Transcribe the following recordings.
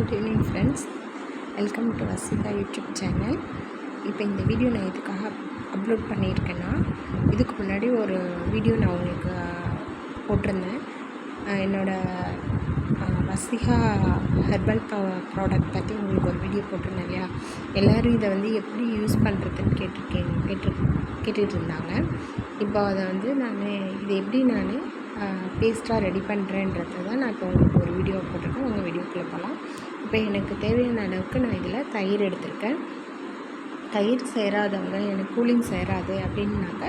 Good evening friends, welcome to Vasika YouTube channel. இப்போ இந்த video நான் எதுக்காக அப்லோட் பண்ணியிருக்கேன்னா, இதுக்கு முன்னாடி ஒரு வீடியோ நான் உங்களுக்கு போட்டிருந்தேன். என்னோடய வசிகா ஹெர்பல் ப்ராடக்ட் பற்றி உங்களுக்கு ஒரு வீடியோ போட்டிருந்தேன் இல்லையா. எல்லோரும் இதை வந்து எப்படி யூஸ் பண்ணுறதுன்னு கேட்டுட்டு இருந்தாங்க. இப்போ அதை வந்து இதை எப்படி நான் பேஸ்ட்டாக ரெடி பண்ணுறேன்றதை தான் நான் இப்போ உங்களுக்கு ஒரு வீடியோ போட்டிருக்கேன். உங்கள் வீடியோக்குள்ளே போகலாம். இப்போ எனக்கு தேவையான அளவுக்கு நான் இதில் தயிர் எடுத்திருக்கேன். தயிர் சேராதவங்க, எனக்கு கூலிங் சேராது அப்படின்னாக்க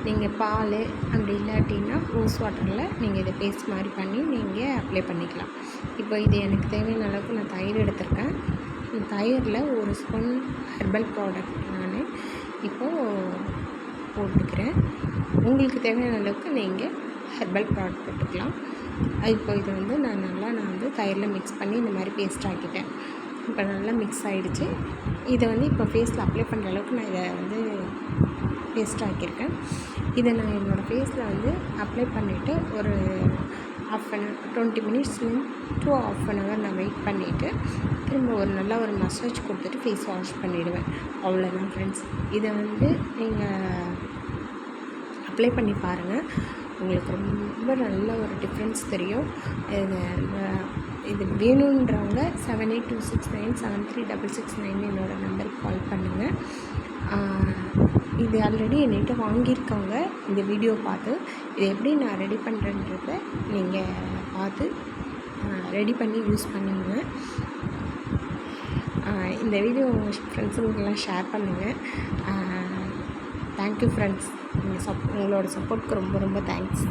நீங்கள் பால் அப்படி இல்லாட்டின்னா ரோஸ் வாட்டரில் நீங்கள் இதை பேஸ்ட் மாதிரி பண்ணி நீங்கள் அப்ளை பண்ணிக்கலாம். இப்போ இது எனக்கு தேவையான அளவுக்கு நான் தயிர் எடுத்திருக்கேன். தயிரில் ஒரு ஸ்பூன் ஹெர்பல் ப்ராடக்ட் நான் இப்போது போட்டுக்கிறேன். உங்களுக்கு தேவையான அளவுக்கு நீங்கள் ஹெர்பல் ப்ராடக்ட் போட்டுக்கலாம். இப்போ இது வந்து நான் வந்து தயிரில் மிக்ஸ் பண்ணி இந்த மாதிரி பேஸ்ட் ஆக்கிட்டேன். இப்போ நல்லா மிக்ஸ் ஆகிடுச்சு. இதை வந்து இப்போ ஃபேஸில் அப்ளை பண்ணுற அளவுக்கு நான் இதை வந்து பேஸ்ட் ஆக்கியிருக்கேன். இதை நான் என்னோடய ஃபேஸில் வந்து அப்ளை பண்ணிவிட்டு ஒரு 20 minutes to half an hour நான் வெயிட் பண்ணிவிட்டு திரும்ப ஒரு மசாஜ் கொடுத்துட்டு ஃபேஸ் வாஷ் பண்ணிவிடுவேன். அவ்வளோதான் ஃப்ரெண்ட்ஸ். இதை வந்து நீங்கள் அப்ளை பண்ணி பாருங்கள். உங்களுக்கு ரொம்ப நல்ல ஒரு டிஃப்ரென்ஸ் தெரியும். இது வேணுன்றவங்க 7826973669 என்னோடய நம்பருக்கு கால் பண்ணுங்கள். இது ஆல்ரெடி என்கிட்ட வாங்கியிருக்கவங்க இந்த வீடியோ பார்த்து இதை எப்படி நான் ரெடி பண்ணுறேன்றதை நீங்கள் பார்த்து ரெடி பண்ணி யூஸ் பண்ணுங்க. இந்த வீடியோ உங்கள் ஃப்ரெண்ட்ஸுங்களுக்கெல்லாம் ஷேர் பண்ணுங்கள். Thank you friends. உங்களோட சப்போர்ட்டுக்கு ரொம்ப ரொம்ப தேங்க்ஸ்.